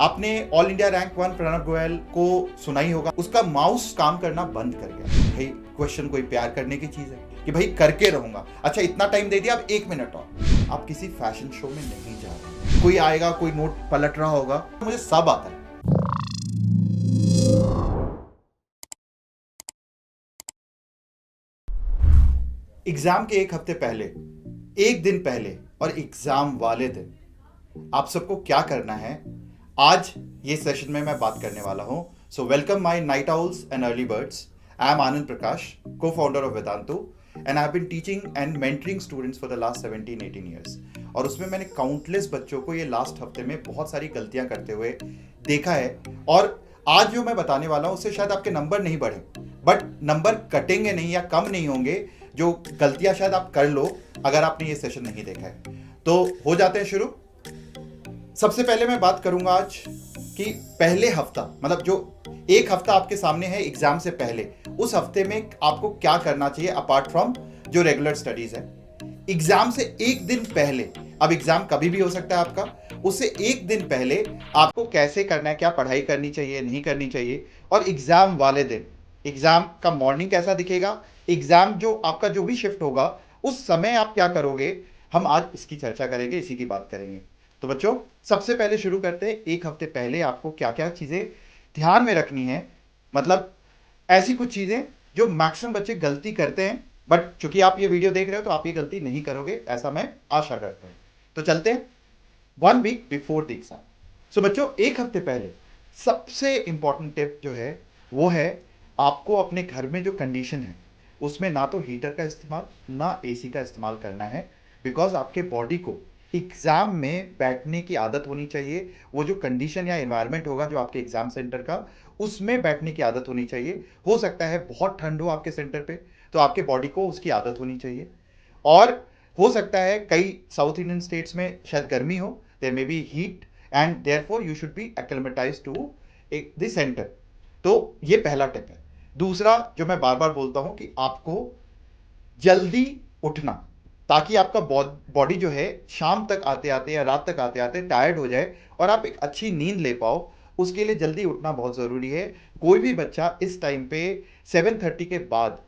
आपने all India rank 1 Pranab Goyal को सुना ही होगा। उसका माउस काम करना बंद कर गया। भाई क्वेश्चन कोई प्यार करने की चीज है कि भाई करके रहूंगा। अच्छा इतना टाइम दे दिया, अब 1 मिनट और। आप किसी फैशन शो में नहीं जा रहे। कोई आएगा, कोई नोट पलट रहा होगा, मुझे सब आता है। एग्जाम के 1 हफ्ते पहले, 1 दिन पहले और एग्जाम वाले दिन आप सबको क्या करना है, आज ये सेशन में मैं बात करने वाला हूं। So welcome my night owls and early birds. I am Anand Prakash, co-founder of Vedantu, and I have been teaching and mentoring students for the last 17-18 years. और उसमें मैंने काउंटलेस बच्चों को ये लास्ट हफ्ते में बहुत सारी गलतियां करते हुए देखा है। और आज जो मैं बताने वाला हूं उससे शायद आपके नंबर नहीं बढ़े, बट नंबर कटेंगे नहीं या कम नहीं होंगे। जो गलतियां शायद आप कर लो अगर आपने ये सेशन नहीं देखा है। तो हो जाते हैं शुरू। सबसे पहले मैं बात करूंगा आज कि पहले हफ्ता, मतलब जो 1 हफ्ता आपके सामने है एग्जाम से पहले, उस हफ्ते में आपको क्या करना चाहिए अपार्ट फ्रॉम जो रेगुलर स्टडीज है। एग्जाम से 1 दिन पहले, अब एग्जाम कभी भी हो सकता है आपका, उससे 1 दिन पहले आपको कैसे करना है, क्या पढ़ाई करनी चाहिए नहीं करनी चाहिए। और एग्जाम वाले दिन, एग्जाम का मॉर्निंग कैसा दिखेगा, एग्जाम जो आपका जो भी शिफ्ट होगा उस समय आप क्या करोगे, हम आज इसकी चर्चा करेंगे, इसी की बात करेंगे। तो बच्चों सबसे पहले शुरू करते हैं। 1 हफ्ते पहले आपको क्या क्या चीजें ध्यान में रखनी है, मतलब ऐसी कुछ चीजें जो मैक्सिमम बच्चे गलती करते हैं, बट चूंकि आप ये वीडियो देख रहे हो तो आप ये गलती नहीं करोगे, ऐसा मैं आशा करता हूं। तो चलते हैं 1 वीक बिफोर द एग्जाम। सो बच्चों 1 हफ्ते पहले सबसे इंपॉर्टेंट टिप जो है वो है, आपको अपने घर में जो कंडीशन है उसमें ना तो हीटर का इस्तेमाल ना एसी का इस्तेमाल करना है। बिकॉज आपके बॉडी को एग्जाम में बैठने की आदत होनी चाहिए। वो जो कंडीशन या एनवायरनमेंट होगा जो आपके एग्जाम सेंटर का, उसमें बैठने की आदत होनी चाहिए। हो सकता है बहुत ठंड हो आपके सेंटर पे, तो आपके बॉडी को उसकी आदत होनी चाहिए। और हो सकता है कई साउथ इंडियन स्टेट्स में शायद गर्मी हो, there may be heat, and therefore you should be acclimatised to the centre. तो ये पहला टिप है। दूसरा जो मैं बार बार बोलता हूं कि आपको जल्दी उठना, ताकि आपका बॉडी जो है शाम तक आते आते या रात तक आते आते टायर्ड हो जाए और आप एक अच्छी नींद ले पाओ। उसके लिए जल्दी उठना बहुत ज़रूरी है। कोई भी बच्चा इस टाइम पे 7:30 के बाद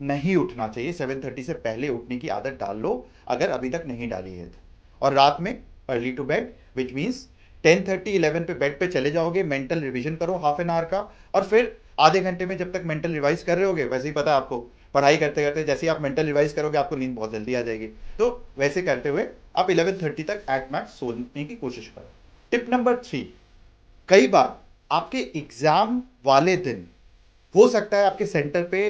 नहीं उठना चाहिए। 7:30 से पहले उठने की आदत डाल लो अगर अभी तक नहीं डाली है तो। और रात में early to bed, which means 10:30 11 पे बेड पे चले जाओगे, मेंटल रिवीजन करो हाफ एन आवर का, और फिर आधे घंटे में जब तक मेंटल रिवाइज कर रहे होगे, वैसे ही पता है आपको, पढ़ाई करते करते जैसे ही आप मेंटल रिवाइज करोगे आपको नींद बहुत जल्दी आ जाएगी। तो वैसे करते हुए आप 11:30 तक एट मैक्स सोने की कोशिश करो। टिप नंबर 3, कई बार आपके एग्जाम वाले दिन हो सकता है आपके सेंटर पे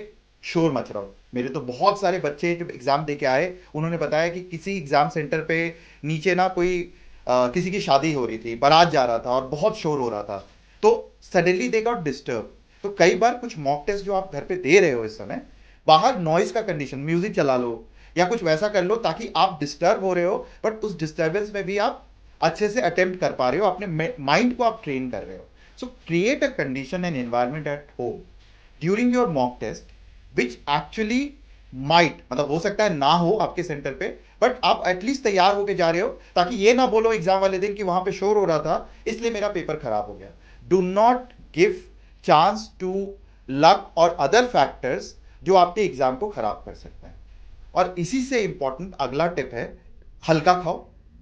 शोर मच रहा हो। मेरे तो बहुत सारे बच्चे जब एग्जाम दे के आए, उन्होंने बताया कि किसी एग्जाम सेंटर पे नीचे ना कोई किसी की शादी हो रही थी, बारात जा रहा था और बहुत शोर हो रहा था, तो सडनली दे गॉट डिस्टर्ब। तो कई बार कुछ मॉक टेस्ट जो आप घर पे दे रहे हो इस समय, बाहर नॉइज का कंडीशन, म्यूजिक चला लो या कुछ वैसा कर लो ताकि आप डिस्टर्ब हो रहे हो, बट उस डिस्टर्बेंस में भी आप अच्छे से अटेम्प्ट कर पा रहे हो, अपने माइंड को आप ट्रेन कर रहे हो। So create a condition and environment at home during your mock test which actually might, मतलब हो सकता है ना हो आपके सेंटर पे, बट आप एटलीस्ट तैयार होके जा रहे हो, ताकि ये ना बोलो एग्जाम वाले दिन कि वहां पे शोर हो रहा था इसलिए मेरा पेपर खराब हो गया। Do not give chance to luck और अदर फैक्टर्स जो आपके एग्जाम को खराब कर सकते हैं। और इसी से इंपॉर्टेंट अगला टिप है, हल्का खाओ,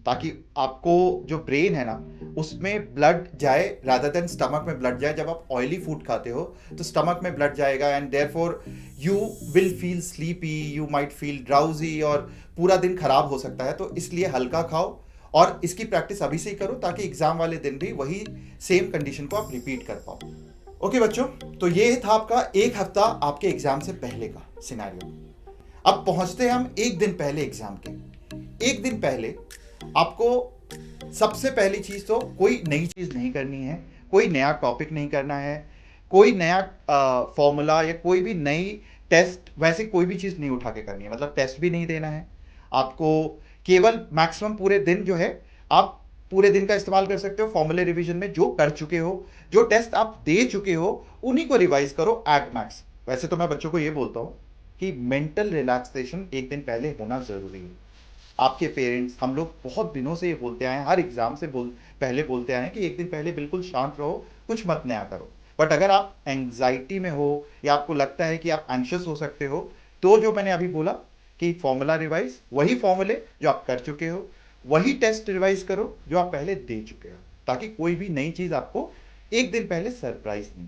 ताकि आपको जो ब्रेन है ना उसमें ब्लड जाए, रादर देन स्टमक में ब्लड जाए। जब आप ऑयली फूड खाते हो तो स्टमक में ब्लड जाएगा and therefore you will feel sleepy, you might feel drowsy और पूरा दिन खराब हो सकता है। तो इसलिए हल्का खाओ और इसकी प्रैक्टिस अभी से ही करो ताकि एग्जाम वाले दिन भी वही सेम कंडीशन को आप रिपीट कर पाओ। ओके बच्चों, तो ये था आपका 1 हफ्ता आपके एग्जाम से पहले का सिनेरियो। अब पहुंचते हैं हम 1 दिन पहले एग्जाम के। 1 दिन पहले आपको सबसे पहली चीज तो कोई नई चीज नहीं करनी है, कोई नया टॉपिक नहीं करना है, कोई नया फॉर्मूला या कोई भी नई टेस्ट, वैसे कोई भी चीज नहीं उठा के करनी है, मतलब टेस्ट भी नहीं देना है आपको। केवल मैक्सिमम पूरे दिन जो है आप पूरे दिन का इस्तेमाल कर सकते हो फॉर्मूले रिवीजन में, जो कर चुके हो, जो टेस्ट आप दे चुके हो उन्हीं को रिवाइज करो एट मैक्स। वैसे तो मैं बच्चों को ये बोलता हूं कि मेंटल रिलैक्सेशन 1 दिन पहले होना जरूरी है। आपके पेरेंट्स, हम लोग बहुत दिनों से ये बोलते आए हैं, हर एग्जाम से पहले बोलते आए हैं कि एक दिन पहले बिल्कुल शांत रहो, कुछ मत नया करो। बट अगर आप एंग्जाइटी में हो या आपको लगता है कि आप एंशियस हो सकते हो, तो जो मैंने अभी बोला कि फॉर्मूला रिवाइज, वही फॉर्मूले जो आप कर चुके हो, वही टेस्ट रिवाइज करो जो आप पहले दे चुके हो, ताकि कोई भी नई चीज आपको एक दिन पहले सरप्राइज नहीं।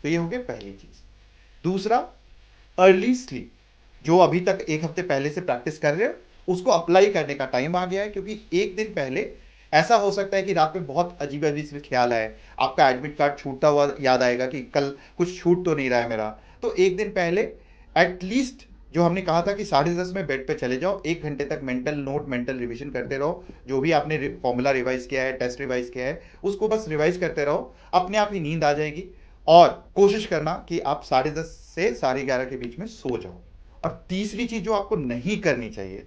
तो ये हो गया पहली चीज। दूसरा, अर्ली स्लीप। जो अभी तक एक हफ्ते पहले से प्रैक्टिस कर रहे हो, उसको अप्लाई करने का टाइम आ गया है, क्योंकि एक दिन पहले ऐसा हो सकता है कि रात में बहुत अजीब अजीब से ख्याल आए, आपका एडमिट कार्ड छूटता हुआ याद आएगा कि कल कुछ छूट तो नहीं रहा है मेरा। तो एक दिन पहले एटलीस्ट, जो हमने कहा था कि 10:30 में बेड पे चले जाओ, 1 घंटे तक मेंटल नोट, मेंटल रिवीजन करते रहो। जो भी आपने फॉर्मूला रिवाइज किया है, टेस्ट रिवाइज किया है, उसको बस रिवाइज करते रहो, अपने आप ही नींद आ जाएगी। और कोशिश करना कि आप 10:30 से 11:30 के बीच में सो जाओ। और तीसरी चीज जो आपको नहीं करनी चाहिए,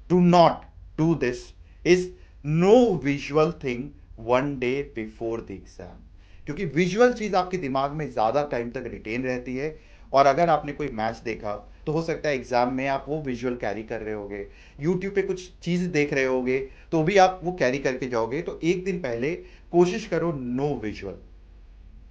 do not do this, is no visual thing 1 day before the exam. क्योंकि विजुअल चीज आपके दिमाग में ज्यादा टाइम तक रिटेन रहती है। और अगर आपने कोई मैच देखा, तो हो सकता है एग्जाम में आप वो विजुअल कैरी कर रहे होगे, यूट्यूब पे कुछ चीज देख रहे होगे, तो भी आप वो कैरी करके जाओगे। तो एक दिन पहले कोशिश करो नो विजुअल।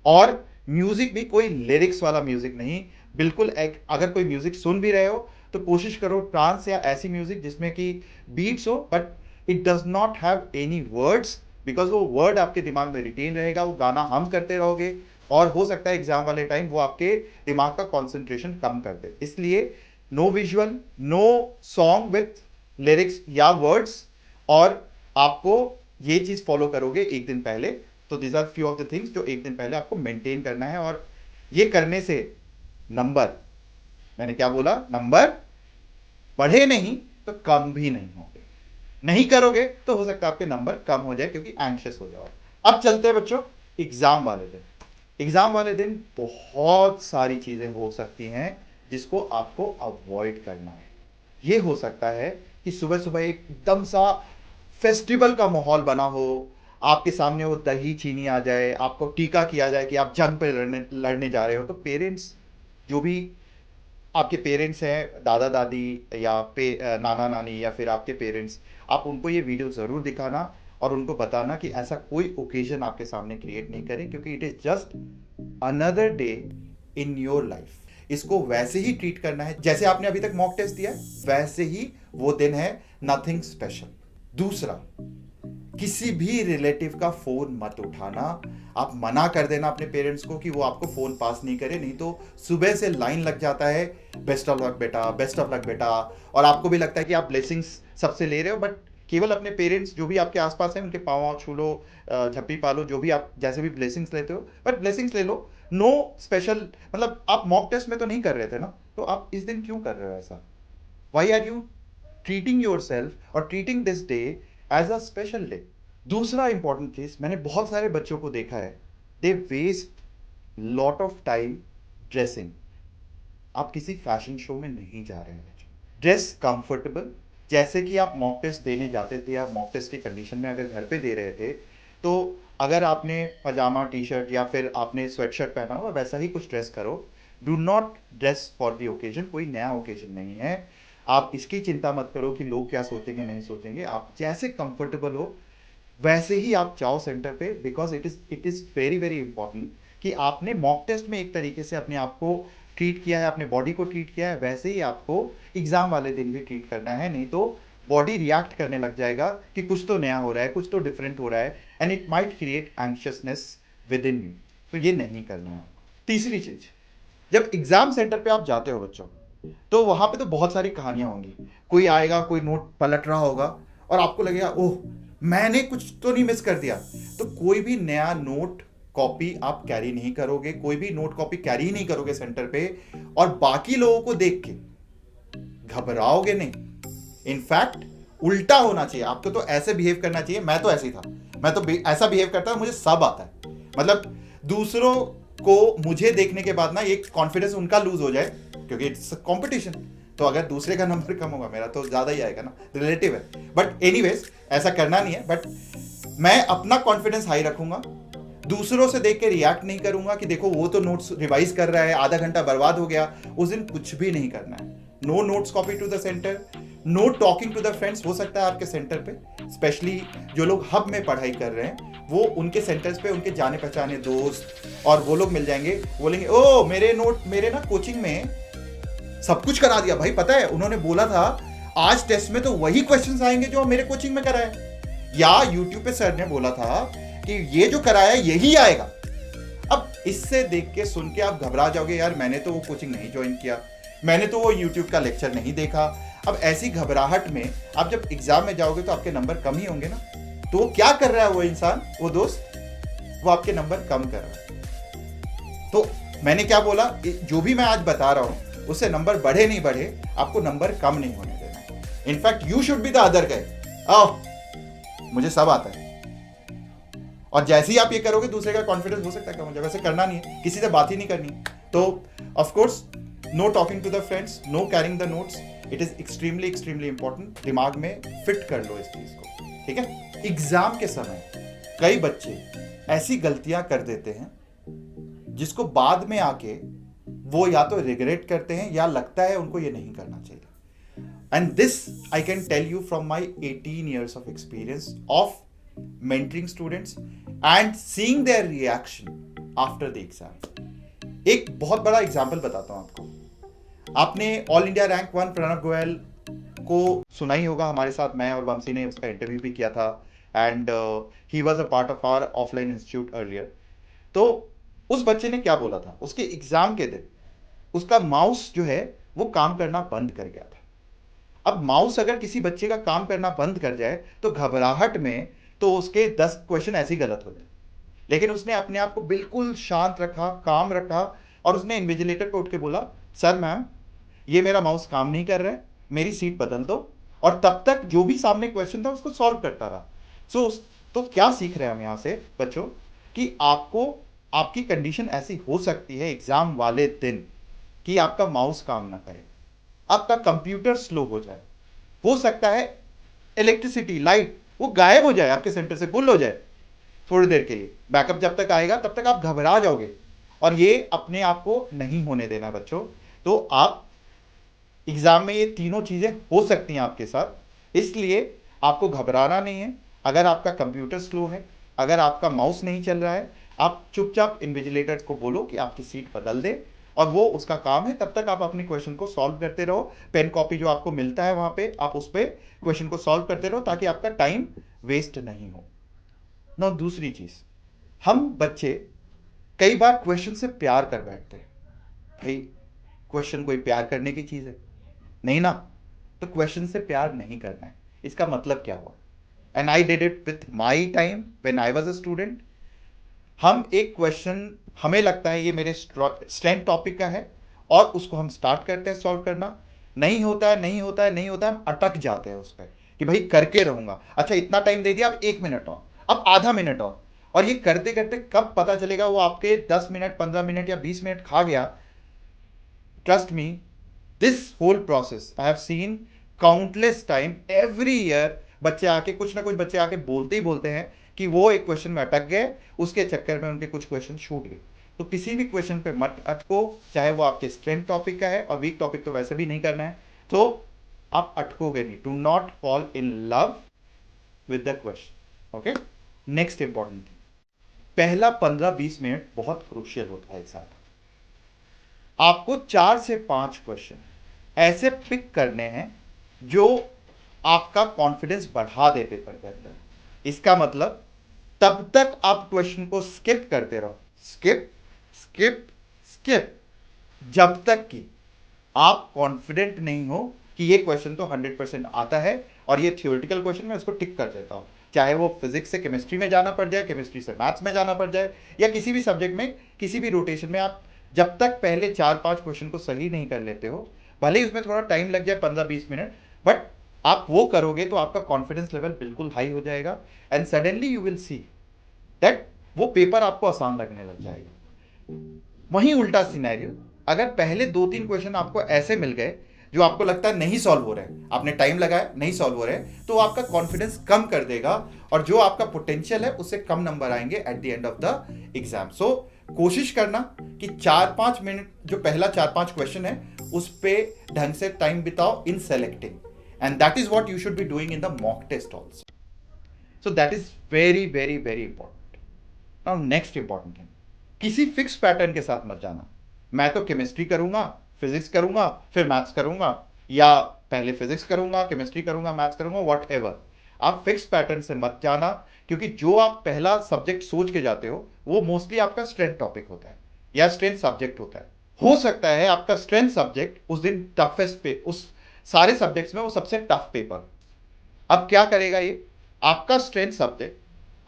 और म्यूजिक भी कोई लिरिक्स वाला म्यूजिक नहीं, बिल्कुल अगर कोई म्यूजिक सुन भी रहे हो, तो कोशिश करो ट्रांस या ऐसी म्यूजिक जिसमें कि बीट्स हो, but it does not have any words, because वो वर्ड आपके दिमाग में रिटेन रहेगा, वो गाना हम करते रहोगे, और हो सकता है एग्जाम वाले टाइम वो आपके दिमाग का कॉन्सेंट्रेशन कम कर दे। इसलिए no visual, no song with lyrics या वर्ड्स। और आपको ये चीज फॉलो करोगे एक दिन पहले, तो these are few of the things जो एक दिन पहले आपको मेंटेन करना है। और ये करने से नंबर, मैंने क्या बोला, नंबर बढ़े नहीं तो कम भी नहीं होंगे। नहीं करोगे तो हो सकता है आपके नंबर कम हो जाए, क्योंकि एंग्शियस हो जाओ। अब चलते हैं बच्चों एग्जाम वाले दिन। एग्जाम वाले दिन बहुत सारी चीजें हो सकती हैं जिसको आपको अवॉइड करना है। ये हो सकता है कि सुबह सुबह एकदम सा फेस्टिवल का माहौल बना हो, आपके सामने वो दही चीनी आ जाए, आपको टीका किया जाए कि आप जंग पे लड़ने जा रहे हो। तो पेरेंट्स, जो भी आपके पेरेंट्स हैं, दादा दादी या नाना नानी या फिर आपके पेरेंट्स, आप उनको ये वीडियो ज़रूर दिखाना और उनको बताना कि ऐसा कोई ओकेजन आपके सामने क्रिएट नहीं करें, क्योंकि it is just another day in your life. इसको वैसे ही ट्रीट करना है जैसे आपने अभी तक मॉक टेस्ट दिया है, वैसे ही वो दिन है, नथिंग स्पेशल। दूसरा, किसी भी रिलेटिव का फोन मत उठाना। आप मना कर देना अपने पेरेंट्स को कि वो आपको फोन पास नहीं करे, नहीं तो सुबह से लाइन लग जाता है, बेस्ट ऑफ लक बेटा, बेस्ट ऑफ लक बेटा। और आपको भी लगता है कि आप ब्लेसिंग्स सबसे ले रहे हो, बट केवल अपने पेरेंट्स जो भी आपके आसपास हैं उनके पाँव छू लो, झप्पी पालो, जो भी आप जैसे भी ब्लेसिंग्स लेते हो, बट ब्लेसिंग्स ले लो। नो स्पेशल, मतलब आप मॉक टेस्ट में तो नहीं कर रहे थे ना, तो आप इस दिन क्यों कर रहे हो ऐसा? Why are you treating your self और treating this day as a special day? दूसरा इंपॉर्टेंट चीज, मैंने बहुत सारे बच्चों को देखा है, they waste lot of time dressing. आप किसी फैशन शो में नहीं जा रहे हैं, ड्रेस कंफर्टेबल। जैसे कि आप मॉक टेस्ट देने जाते थे या मॉक टेस्ट की कंडीशन में अगर घर पे दे रहे थे, तो अगर आपने पजामा टी शर्ट या फिर आपने स्वेट शर्ट पहना हुआ, वैसा ही कुछ ड्रेस करो। Do not dress for the occasion, कोई नया ओकेजन नहीं है। आप इसकी चिंता मत करो कि लोग क्या सोचेंगे नहीं सोचेंगे, आप जैसे कंफर्टेबल हो वैसे ही आप जाओ सेंटर पे, because it is very very important कि आपने मॉक टेस्ट में एक तरीके से अपने आप को ट्रीट किया है, अपने बॉडी को ट्रीट किया है, वैसे ही आपको एग्जाम वाले दिन भी ट्रीट करना है। नहीं तो बॉडी रिएक्ट करने लग जाएगा कि कुछ तो नया हो रहा है, कुछ तो डिफरेंट हो रहा है, and it might create anxiousness within you. तो ये नहीं करना है। तीसरी चीज, जब एग्जाम सेंटर पे आप जाते हो बच्चों, तो वहां पे तो बहुत सारी कहानियां होंगी। कोई आएगा, कोई नोट पलट रहा होगा, और आपको लगेगा ओह मैंने कुछ तो नहीं मिस कर दिया। तो कोई भी नया नोट कॉपी आप कैरी नहीं करोगे, कोई भी नोट कॉपी कैरी नहीं करोगे सेंटर पे, और बाकी लोगों को देख के घबराओगे नहीं। इनफैक्ट उल्टा होना चाहिए, आपको तो ऐसे बिहेव करना चाहिए। मैं तो ऐसे ही था, मैं तो ऐसा बिहेव करता था, मुझे सब आता है। मतलब दूसरों को मुझे देखने के बाद ना एक कॉन्फिडेंस उनका लूज हो जाए, क्योंकि इट्स कंपटीशन। तो अगर दूसरे का नंबर कम होगा, मेरा तो ज्यादा ही आएगा ना, रिलेटिव है। बट एनीवेज ऐसा करना नहीं है, बट मैं अपना कॉन्फिडेंस हाई रखूंगा, दूसरों से देख के रिएक्ट नहीं करूंगा कि देखो वो तो नोट्स रिवाइज कर रहा है, आधा घंटा बर्बाद हो गया। उस दिन कुछ भी नहीं करना है। No notes copy to the centre, no talking to the friends हो सकता है आपके सेंटर पे, स्पेशली जो लोग हब में पढ़ाई कर रहे हैं वो उनके सेंटर्स पे उनके जाने पहचाने दोस्त और वो लोग मिल जाएंगे, बोलेंगे ओ मेरे ना कोचिंग में सब कुछ करा दिया भाई, पता है उन्होंने बोला था आज टेस्ट में तो वही क्वेश्चंस आएंगे जो मेरे कोचिंग में कराए, या यूट्यूब पे सर ने बोला था कि ये जो कराया यही आएगा। अब इससे देख के सुन के आप घबरा जाओगे, यार मैंने तो वो कोचिंग नहीं ज्वाइन किया, मैंने तो वो यूट्यूब का लेक्चर नहीं देखा। अब ऐसी घबराहट में आप जब एग्जाम में जाओगे तो आपके नंबर कम ही होंगे ना। तो वो क्या कर रहा है वो इंसान, वो दोस्त, वो आपके नंबर कम कर रहा है। तो मैंने क्या बोला, जो भी मैं आज बता रहा हूं उससे नंबर बढ़े नहीं बढ़े, आपको नंबर कम नहीं होने देना। In fact you should be the other guy, आओ मुझे सब आता है। और जैसे ही आप ये करोगे दूसरे का कॉन्फिडेंस हो सकता है कम हो जाए। वैसे करना नहीं है, किसी से बात ही नहीं करनी। तो of course no talking to the friends, no carrying the notes, it is extremely extremely important. दिमाग में फिट कर लो इस चीज को, ठीक है। एग्जाम के समय कई बच्चे ऐसी गलतियां कर देते हैं जिसको बाद में आके वो या तो रिग्रेट करते हैं या लगता है उनको ये नहीं करना चाहिए। And this I can tell you from my 18 years of experience of mentoring students and seeing their reaction after the exam। एक बहुत बड़ा एग्जाम्पल बताता हूं आपको। आपने all India rank 1 Pranav Goyal को सुना ही होगा, हमारे साथ मैं और वंशी ने उसका इंटरव्यू भी किया था and he was a part of our offline institute earlier. तो उस बच्चे ने क्या बोला था, उसके एग्जाम के दिन उसका माउस जो है वो काम करना बंद कर गया था। अब माउस अगर किसी बच्चे का काम करना बंद कर जाए तो घबराहट में तो उसके 10 क्वेश्चन ऐसे ही गलत हो जाए, लेकिन उसने अपने आप को बिल्कुल शांत रखा, काम रखा और उसने इन्विजिलेटर को उठ के बोला, सर मैम ये मेरा माउस काम नहीं कर रहा है, मेरी सीट बदल दो। और तब तक जो भी सामने क्वेश्चन था उसको सॉल्व करता रहा। तो क्या सीख रहे हैं हम यहाँ से बच्चों, कि आपको आपकी कंडीशन ऐसी हो सकती है एग्जाम वाले दिन कि आपका माउस काम ना करे, आपका कंप्यूटर स्लो हो सकता है इलेक्ट्रिसिटी लाइट वो गायब हो जाए, आपके सेंटर से गुल हो जाए थोड़ी देर के लिए। बैकअप जब तक आएगा तब तक आप घबरा जाओगे और ये अपने आप को नहीं होने देना बच्चों। तो आप एग्जाम में ये तीनों चीजें हो सकती हैं आपके साथ, इसलिए आपको घबराना नहीं है। अगर आपका कंप्यूटर स्लो है, अगर आपका माउस नहीं चल रहा है, आप चुपचाप इन्विजिलेटर को बोलो कि आपकी सीट बदल दे और वो उसका काम है। तब तक आप अपने क्वेश्चन को सॉल्व करते रहो, पेन कॉपी जो आपको मिलता है वहां पे आप उस पर क्वेश्चन को सॉल्व करते रहो ताकि आपका टाइम वेस्ट नहीं हो ना। दूसरी चीज, हम बच्चे कई बार क्वेश्चन से प्यार कर बैठते हैं। भाई क्वेश्चन कोई प्यार करने की चीज है नहीं ना, तो क्वेश्चन से प्यार नहीं करना है। इसका मतलब क्या हुआ, and I did it with my time when I was a student. हम एक क्वेश्चन हमें लगता है ये मेरे स्ट्रेंथ टॉपिक का है और उसको हम स्टार्ट करते हैं सॉल्व करना, नहीं होता है, हम अटक जाते हैं उस पर कि भाई करके रहूंगा। अच्छा इतना टाइम दे दिया, अब 1 मिनट और, अब आधा मिनट और ये करते करते कब पता चलेगा वो आपके 10 मिनट 15 मिनट या 20 मिनट खा गया। Trust me, this whole process I have seen countless time every year. बच्चे आके कुछ ना कुछ बच्चे आके बोलते ही बोलते हैं कि वो एक क्वेश्चन में अटक गए, उसके चक्कर में उनके कुछ क्वेश्चन छूट गए। तो किसी भी क्वेश्चन पे मत अटको, चाहे वो आपके स्ट्रेंथ टॉपिक का है, और वीक टॉपिक तो वैसे भी नहीं करना है, तो आप अटकोगे नहीं। Do not fall in love with the question. Okay, next important thing, पहला 15-20 मिनट बहुत क्रूशियल होता है एक साथ। आपको 4 से 5 क्वेश्चन ऐसे पिक करने हैं जो आपका कॉन्फिडेंस बढ़ा दे पेपर के अंदर। इसका मतलब तब तक आप क्वेश्चन को स्किप करते रहो, स्किप स्किप स्किप, जब तक कि आप कॉन्फिडेंट नहीं हो कि ये क्वेश्चन तो 100% आता है और ये थियोरेटिकल क्वेश्चन मैं इसको टिक कर देता हूं। चाहे वो फिजिक्स से केमिस्ट्री में जाना पड़ जाए, केमिस्ट्री से मैथ्स में जाना पड़ जाए, या किसी भी सब्जेक्ट में किसी भी रोटेशन में, आप जब तक पहले 4-5 क्वेश्चन को सही नहीं कर लेते हो, भले ही उसमें थोड़ा टाइम लग जाए 15-20 मिनट, बट आप वो करोगे तो आपका कॉन्फिडेंस लेवल बिल्कुल हाई हो जाएगा and suddenly you will see that वो पेपर आपको आसान लगने लग जाएगा। वहीं उल्टा सिनेरियो, अगर पहले 2-3 क्वेश्चन आपको ऐसे मिल गए जो आपको लगता है नहीं सॉल्व हो रहे हैं, आपने टाइम लगाया नहीं सॉल्व हो रहे हैं, तो आपका कॉन्फिडेंस कम कर देगा और जो आपका पोटेंशियल है उससे कम नंबर आएंगे at the end of the exam. So कोशिश करना कि 4-5 मिनट जो पहला 4-5 क्वेश्चन है उस पे ढंग से टाइम बिताओ in selecting, and that is what you should be doing in the mock test also. So that is very very very important. Now next important thing, किसी फिक्स पैटर्न के साथ मत जाना। मैं तो केमिस्ट्री करूंगा, फिजिक्स करूंगा, फिर मैथ्स करूंगा, या पहले फिजिक्स करूंगा, केमिस्ट्री करूंगा, मैथ्स करूंगा, वॉट एवर। आप फिक्स पैटर्न से मत जाना, क्योंकि जो आप पहला सब्जेक्ट सोच के जाते हो वो मोस्टली आपका स्ट्रेंथ टॉपिक होता है या स्ट्रेंथ सब्जेक्ट होता है। हो सकता है आपका स्ट्रेंथ सब्जेक्ट उस दिन टफेस्ट पे, उस सारे सब्जेक्ट्स में वो सबसे टफ पेपर। अब क्या करेगा ये, आपका स्ट्रेंथ सब्जेक्ट,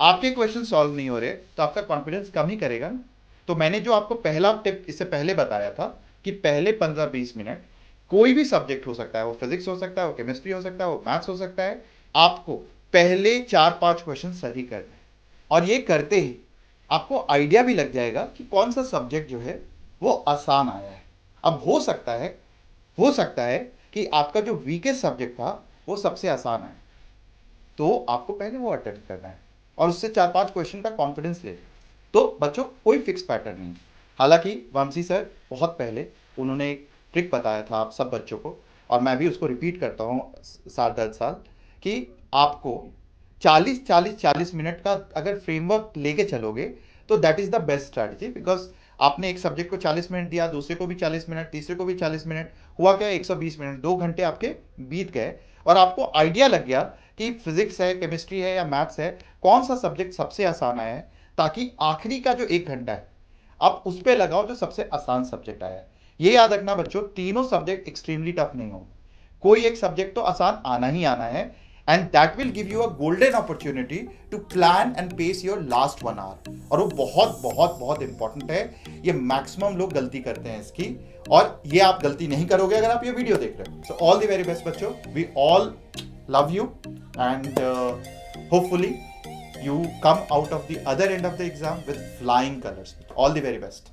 आपके क्वेश्चन सॉल्व नहीं हो रहे तो आपका कॉन्फिडेंस कम ही करेगा ना। तो मैंने जो आपको पहला टिप इससे पहले बताया था कि पहले 15-20 मिनट कोई भी सब्जेक्ट हो सकता है, वो फिजिक्स हो सकता है, वो केमिस्ट्री हो सकता है, वो मैथ्स हो सकता है, आपको पहले 4-5 क्वेश्चन सही करने हैं। और ये करते ही आपको आइडिया भी लग जाएगा कि कौन सा सब्जेक्ट जो है वो आसान आया है। अब हो सकता है कि आपका जो वीकेस्ट सब्जेक्ट था वो सबसे आसान है, तो आपको पहले वो अटेम्प्ट करना है और उससे 4-5 क्वेश्चन का कॉन्फिडेंस ले। तो बच्चों कोई फिक्स पैटर्न नहीं। हालांकि वंशी सर बहुत पहले उन्होंने एक ट्रिक बताया था आप सब बच्चों को, और मैं भी उसको रिपीट करता हूँ साल दर साल, कि आपको 40-40-40 मिनट का अगर फ्रेमवर्क लेके चलोगे तो that is the best strategy. Because आपने एक सब्जेक्ट को 40 मिनट दिया, दूसरे को भी 40 मिनट, तीसरे को भी 40 मिनट, हुआ क्या 120 मिनट, 2 घंटे आपके बीत गए और आपको आइडिया लग गया कि फिजिक्स है, केमिस्ट्री है या मैथ्स है, कौन सा सब्जेक्ट सबसे आसान आया है, ताकि आखिरी का जो 1 घंटा है आप उस पर लगाओ जो सबसे आसान सब्जेक्ट आया है। ये याद रखना बच्चों, तीनों सब्जेक्ट एक्सट्रीमली टफ नहीं हो, कोई एक सब्जेक्ट तो आसान आना ही आना है, and that will give you a golden opportunity to plan and pace your last 1 hour. और वो बहुत बहुत बहुत इंपॉर्टेंट है। ये मैक्सिमम लोग गलती करते हैं इसकी, और ये आप गलती नहीं करोगे अगर आप ये वीडियो देख रहे हो। So all the very best बच्चों, we all love you, and hopefully you come out of the other end of the exam with flying colors. All the very best.